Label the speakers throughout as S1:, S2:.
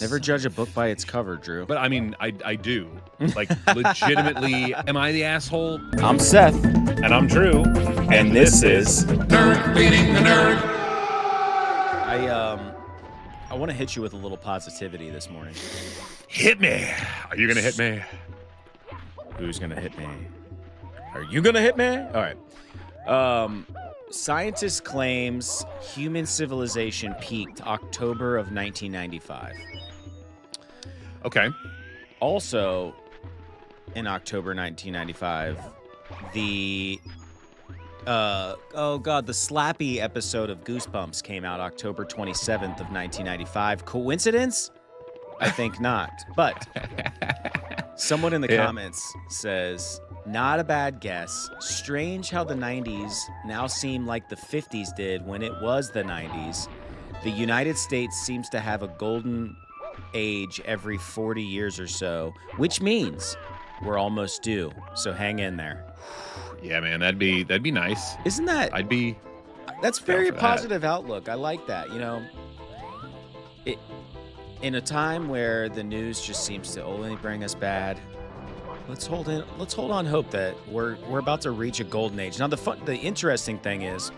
S1: Never judge a book by its cover, Drew.
S2: But I mean, I do. Like, legitimately, am I the asshole?
S1: I'm Seth.
S2: And I'm Drew.
S1: And this is
S3: Nerd Feeding the Nerd.
S1: I want to hit you with a little positivity this morning.
S2: Hit me. Are you going to hit me?
S1: Who's going to hit me? Are you going to hit me? All right. Scientist claims human civilization peaked October of 1995.
S2: Okay.
S1: Also, in October 1995, the the Slappy episode of Goosebumps came out October 27th of 1995. Coincidence? I think not. But someone in the comments says, not a bad guess. Strange how the 90s now seem like the 50s did when it was the 90s. The United States seems to have a golden age every 40 years or so, which means we're almost due. So hang in there.
S2: Yeah, man, that'd be nice.
S1: Isn't that? That's very positive outlook. I like that. You know, in a time where the news just seems to only bring us bad, let's hold on hope that we're about to reach a golden age. Now the interesting thing is,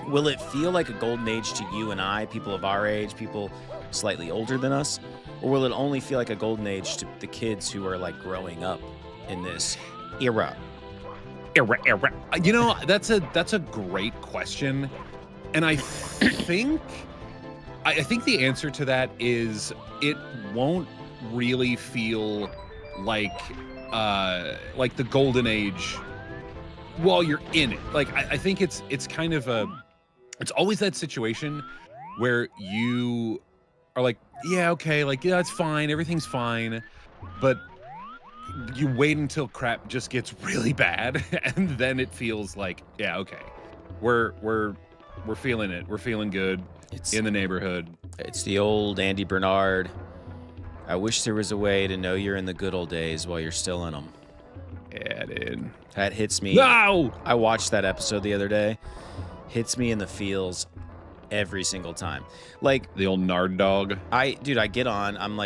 S1: will it feel like a golden age to you and I, people of our age, people slightly older than us, or will it only feel like a golden age to the kids who are like growing up in this era?
S2: You know, that's a great question, and I think the answer to that is it won't really feel like the golden age while you're in it. Like I think it's kind of it's always that situation where you are like, yeah, okay, like, yeah, it's fine, everything's fine, but you wait until crap just gets really bad, and then it feels like, yeah, okay, we're feeling it, we're feeling good. It's in the neighborhood.
S1: It's the old Andy Bernard. I wish there was a way to know you're in the good old days while you're still in them.
S2: Yeah, dude.
S1: That hits me.
S2: No!
S1: I watched that episode the other day. Hits me in the feels every single time. Like
S2: the old Nard dog.
S1: I get on. I'm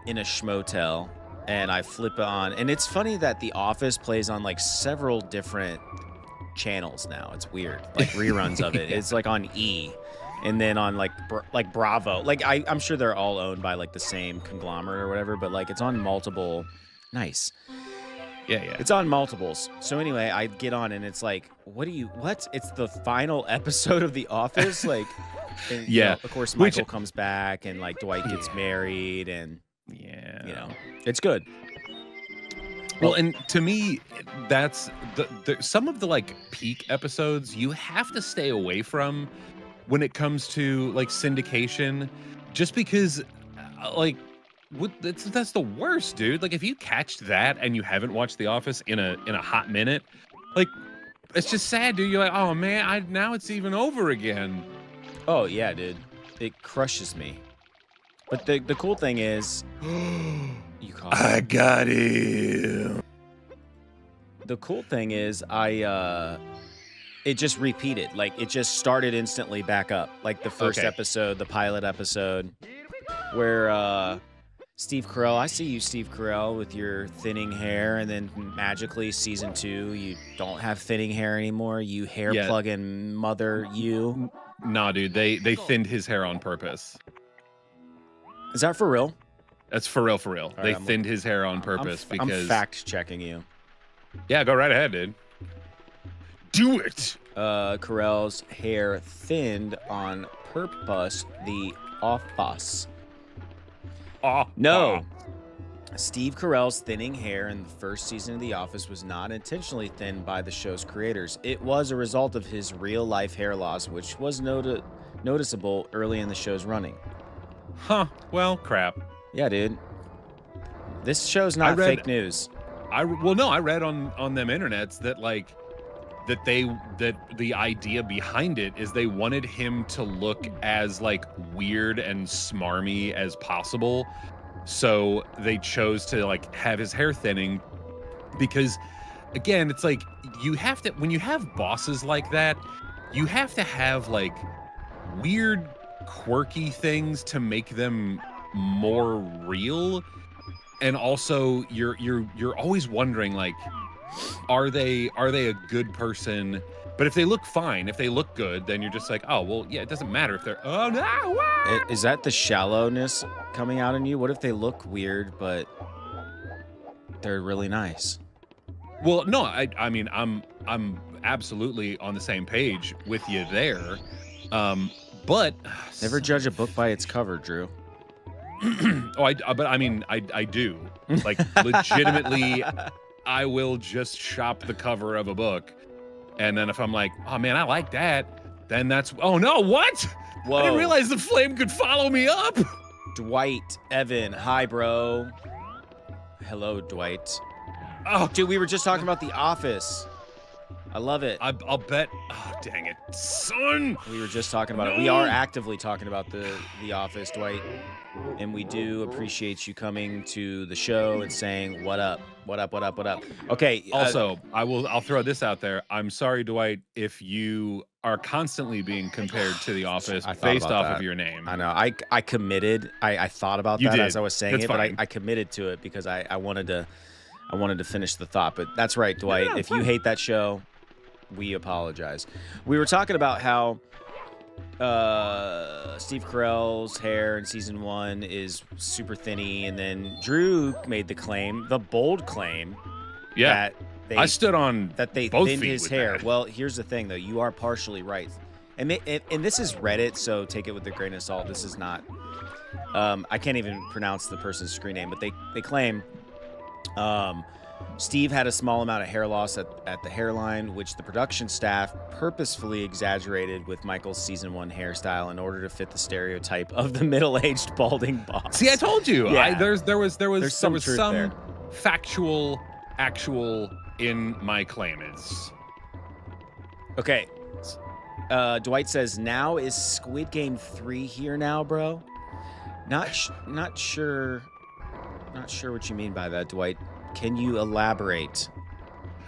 S1: in a schmotel, and I flip on. And it's funny that The Office plays on like several different channels now. It's weird. Like reruns of it. It's like on E. And then on like Bravo, like I'm sure they're all owned by like the same conglomerate or whatever, but like it's on multiple. Nice.
S2: Yeah.
S1: It's on multiples. So anyway, I get on and it's like, what? It's the final episode of The Office. Like, and,
S2: yeah.
S1: You know, of course, Michael comes back and like Dwight gets married and
S2: yeah,
S1: you know, it's good.
S2: Well, and to me, that's some of the like peak episodes you have to stay away from when it comes to like syndication, just because like that's the worst, dude. Like if you catch that and you haven't watched The Office in a hot minute, like it's just sad, dude. You're like, oh man, now it's even over again.
S1: Oh yeah, dude, it crushes me. But the cool thing is, you caught him.
S2: I got him.
S1: The cool thing is, it just repeated. Like, it just started instantly back up. Like, the first episode, the pilot episode, where Steve Carell, I see you, Steve Carell, with your thinning hair, and then magically, season 2, you don't have thinning hair anymore. You hair plug-in mother, you.
S2: Nah, dude, they thinned his hair on purpose.
S1: Is that for real?
S2: That's for real.
S1: Right,
S2: they thinned his hair on purpose because...
S1: I'm fact-checking you.
S2: Yeah, go right ahead, dude. Do it!
S1: Carell's hair thinned on purpose. The office. No. Steve Carell's thinning hair in the first season of The Office was not intentionally thinned by the show's creators. It was a result of his real-life hair loss, which was noticeable early in the show's running.
S2: Huh. Well, crap.
S1: Yeah, dude. This show's not fake news.
S2: I read on them internets that like that the idea behind it is they wanted him to look as like weird and smarmy as possible, so they chose to like have his hair thinning, because again, it's like you have to, when you have bosses like that, you have to have like weird quirky things to make them more real, and also you're always wondering, like, are they a good person? But if they look fine, if they look good, then you're just like, oh well, yeah, it doesn't matter if they're
S1: Is that the shallowness coming out in you? What if they look weird but they're really nice?
S2: Well, no, I mean, I'm absolutely on the same page with you there. But
S1: Never judge a book by its cover, Drew.
S2: but I mean, I do. Like, legitimately, I will just shop the cover of a book. And then if I'm like, oh man, I like that, then that's, oh no, what?
S1: Whoa.
S2: I didn't realize the flame could follow me up.
S1: Dwight, Evan, hi, bro. Hello, Dwight.
S2: Oh,
S1: Dude, we were just talking about The Office. I love it.
S2: I'll bet. Oh, dang it, son.
S1: We were just talking about it. We are actively talking about the Office, Dwight. And we do appreciate you coming to the show and saying, what up? What up, what up, what up? Okay.
S2: Also, I'll throw this out there. I'm sorry, Dwight, if you are constantly being compared to The Office based off of your name.
S1: I know. I committed. I thought about that as I was saying it, but I committed to it because I wanted to finish the thought. But that's right, Dwight.
S2: Yeah,
S1: if you hate that show, we apologize. We were talking about how Steve Carell's hair in season 1 is super thinny, and then Drew made the bold claim, that
S2: I stood on
S1: they
S2: both
S1: thinned
S2: feet
S1: his
S2: with
S1: hair.
S2: that.
S1: Well, here's the thing, though. You are partially right, and this is Reddit, so take it with a grain of salt. This is not. I can't even pronounce the person's screen name, but they claim. Steve had a small amount of hair loss at the hairline, which the production staff purposefully exaggerated with Michael's season 1 hairstyle in order to fit the stereotype of the middle-aged balding boss.
S2: See, I told you.
S1: Yeah.
S2: There was some
S1: there.
S2: factual, actual in my claim.
S1: Okay. Dwight says, now is Squid Game 3 here now, bro? Not sure what you mean by that, Dwight. Can you elaborate?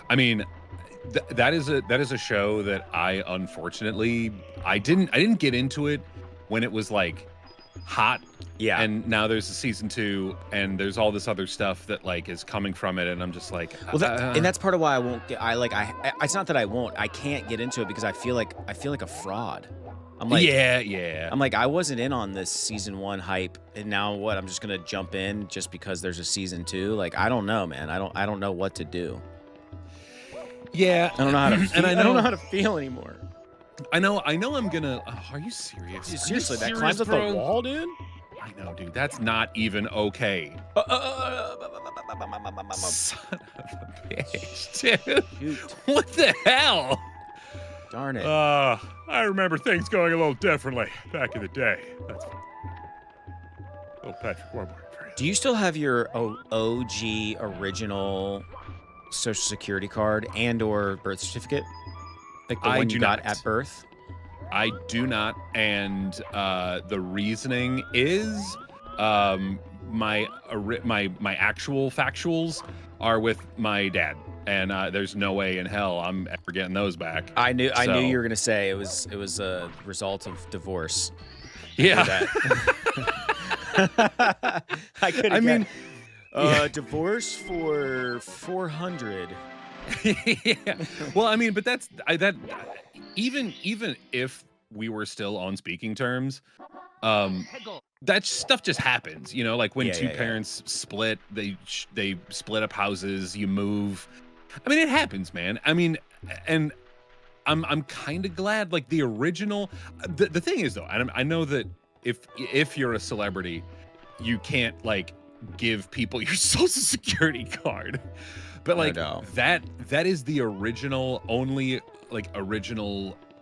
S2: I mean, that is a show that I unfortunately I didn't get into it when it was like hot.
S1: Yeah.
S2: And now there's a season 2 and there's all this other stuff that like is coming from it, and I'm just like,
S1: well, and that's part of why I won't get. It's not that I won't. I can't get into it because I feel like a fraud. I'm like,
S2: yeah.
S1: I'm like, I wasn't in on this season 1 hype, and now what? I'm just gonna jump in just because there's a season 2. Like, I don't know, man. I don't know what to do.
S2: Yeah,
S1: I don't know how to. Feel. I don't know how to feel anymore.
S2: I know. I'm gonna. Oh, are you serious?
S1: Seriously, that climbs up the wall, dude.
S2: I know, dude. That's not even okay. Son of a bitch, dude.
S1: Shoot.
S2: What the hell?
S1: Darn it.
S2: I remember things going a little differently back in the day. That's little Patrick Warburton for you.
S1: Do you still have your OG original Social Security card and/or birth certificate, like the one you got at birth?
S2: I do not, and the reasoning is my actual factuals are with my dad. And there's no way in hell I'm ever getting those back.
S1: I knew you were gonna say it was a result of divorce.
S2: Yeah.
S1: I mean, divorce for 400.
S2: Yeah. Well, I mean, but that even if we were still on speaking terms, that stuff just happens, you know, like when two parents split, they split up houses, you move. I mean, it happens, man. I mean, and I'm kind of glad, like the original. The thing is, though, I know that if you're a celebrity, you can't like give people your Social Security card, but like that is the only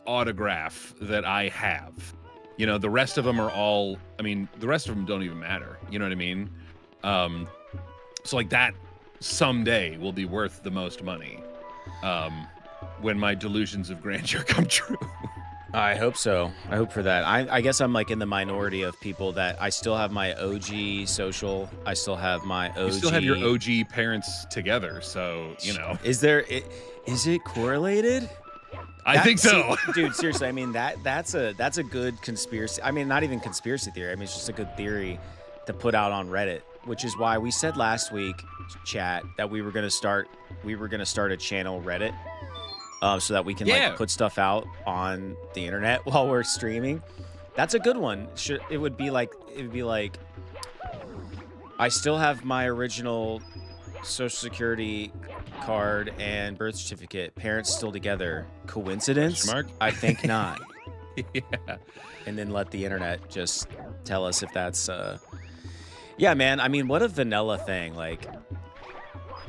S2: autograph that I have. You know, the rest of them are all. I mean, the rest of them don't even matter. You know what I mean? So like that. Someday will be worth the most money when my delusions of grandeur come true.
S1: I hope so. I hope for that. I guess I'm like in the minority of people that I still have my OG social. I still have my OG.
S2: You still have your OG parents together, so you know.
S1: Is it correlated?
S2: I think so.
S1: Dude, seriously, I mean that's a good conspiracy. I mean, not even conspiracy theory. I mean, it's just a good theory to put out on Reddit, which is why we said last week, chat, that we were gonna start a channel Reddit, so that we can like put stuff out on the internet while we're streaming. That's a good one. It would be like I still have my original Social Security card and birth certificate. Parents still together. Coincidence? I think not.
S2: Yeah.
S1: And then let the internet just tell us if that's yeah, man. I mean, what a vanilla thing. Like,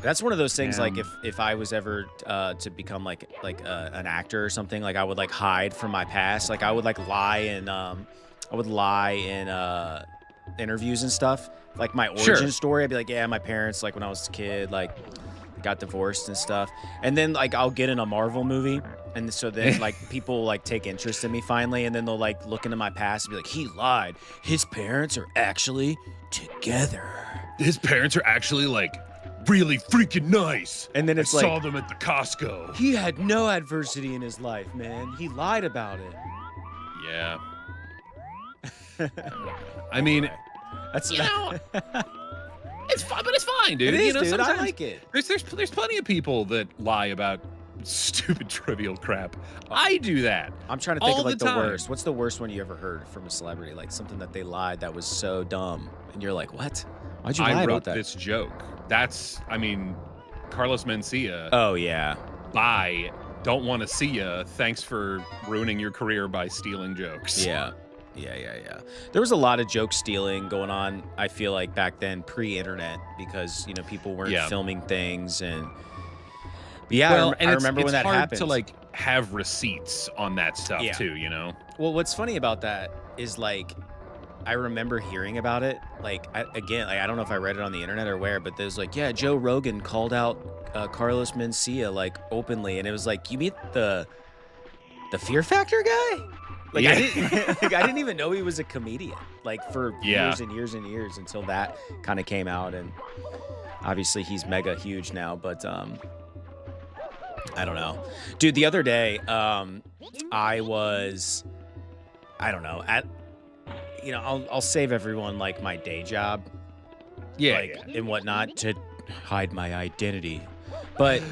S1: that's one of those things. Like, if I was ever to become like an actor or something, like I would like hide from my past. Like I would like lie in interviews and stuff. Like my origin story, I'd be like, yeah, my parents, like when I was a kid, like got divorced and stuff. And then like I'll get in a Marvel movie, and so then like people like take interest in me finally, and then they'll like look into my past and be like, he lied. His parents are actually together.
S2: His parents are actually like really freaking nice.
S1: And then it's
S2: I
S1: like,
S2: saw them at the Costco.
S1: He had no adversity in his life, man. He lied about it.
S2: Yeah. I mean,
S1: that's
S2: it's fine, but it's fine, dude.
S1: It is,
S2: you know,
S1: dude. I like it.
S2: There's plenty of people that lie about stupid trivial crap. I do that.
S1: I'm trying to think
S2: all
S1: of like the
S2: time.
S1: worst. What's the worst one you ever heard from a celebrity? Like something that they lied that was so dumb, and you're like, what? Why'd you lie
S2: I wrote
S1: about that?
S2: this joke. That's, I mean, Carlos Mencia.
S1: Oh yeah.
S2: Bye. Don't want to see ya. Thanks for ruining your career by stealing jokes.
S1: Yeah. There was a lot of joke stealing going on, I feel like, back then, pre-internet, because, you know, people weren't filming things. And but yeah,
S2: well,
S1: I remember when that happened.
S2: It's hard to like have receipts on that stuff too, you know?
S1: Well, what's funny about that is like, I remember hearing about it. Like, I don't know if I read it on the internet or where, but there's like, yeah, Joe Rogan called out Carlos Mencia like openly, and it was like, you mean the Fear Factor guy? Like, I didn't even know he was a comedian, like, for years and years and years, until that kind of came out. And obviously he's mega huge now, but I don't know, dude. The other day, I don't know, I'll save everyone like my day job, and whatnot, to hide my identity, but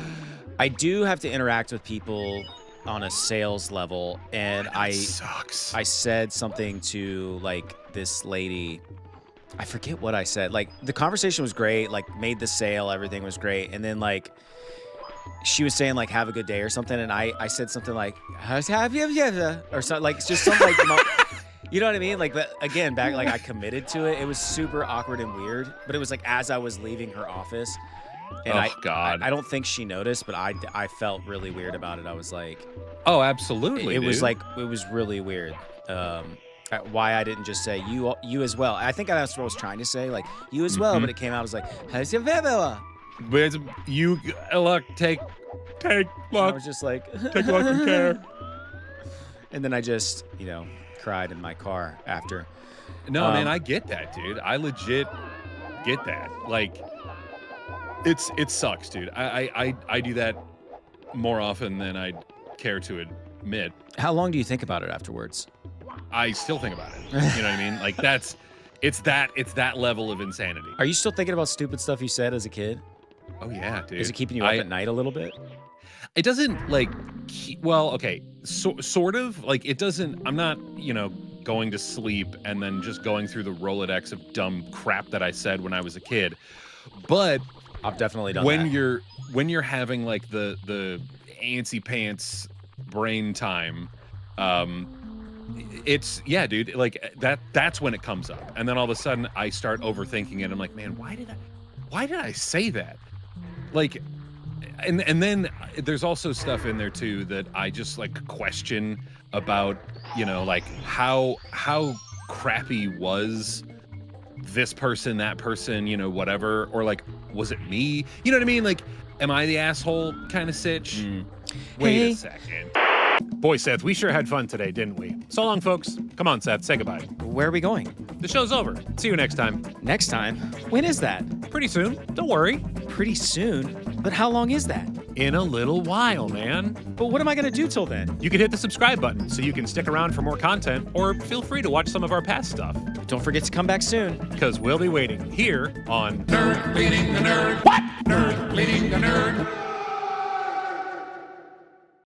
S1: I do have to interact with people on a sales level, and I said something to like this lady. I forget what I said. Like, the conversation was great, like made the sale, everything was great, and then like she was saying like have a good day or something, and I said something like have you or something, like just something like you know what I mean? Like, that again, back, like I committed to it. It was super awkward and weird, but it was like as I was leaving her office. And I don't think she noticed, but I felt really weird about it. I was like,
S2: oh, absolutely.
S1: It was like, it was really weird. Why I didn't just say you as well. I think that's what I was trying to say, like you as well, but it came out as like,
S2: you look, take look.
S1: I was just like,
S2: take luck and care.
S1: And then I just, cried in my car after.
S2: No, man, I get that, dude. I legit get that. Like, it sucks, dude. I do that more often than I'd care to admit.
S1: How long do you think about it afterwards?
S2: I still think about it. You know what I mean? Like, it's that level of insanity.
S1: Are you still thinking about stupid stuff you said as a kid?
S2: Oh yeah, dude.
S1: Is it keeping you up at night a little bit?
S2: It doesn't, like, well, okay, sort of. Like, it doesn't. I'm not, going to sleep and then just going through the Rolodex of dumb crap that I said when I was a kid. But
S1: I've definitely done
S2: that. When you're having like the antsy pants brain time, it's dude, like that's when it comes up, and then all of a sudden I start overthinking it. I'm like, man, why did I say that? Like, and then there's also stuff in there too that I just like question about, like how crappy was this person, that person, whatever, or like, was it me? You know what I mean? Like, am I the asshole kind of sitch? Wait a second.
S4: Boy, Seth, we sure had fun today, didn't we? So long, folks. Come on, Seth, say goodbye.
S1: Where are we going?
S4: The show's over. See you next time.
S1: Next time? When is that?
S4: Pretty soon. Don't worry.
S1: Pretty soon? But how long is that?
S4: In a little while, man.
S1: But what am I going to do till then?
S4: You can hit the subscribe button so you can stick around for more content, or feel free to watch some of our past stuff.
S1: Don't forget to come back soon.
S4: Because we'll be waiting here on
S3: Nerd feeding the nerd. What? Nerd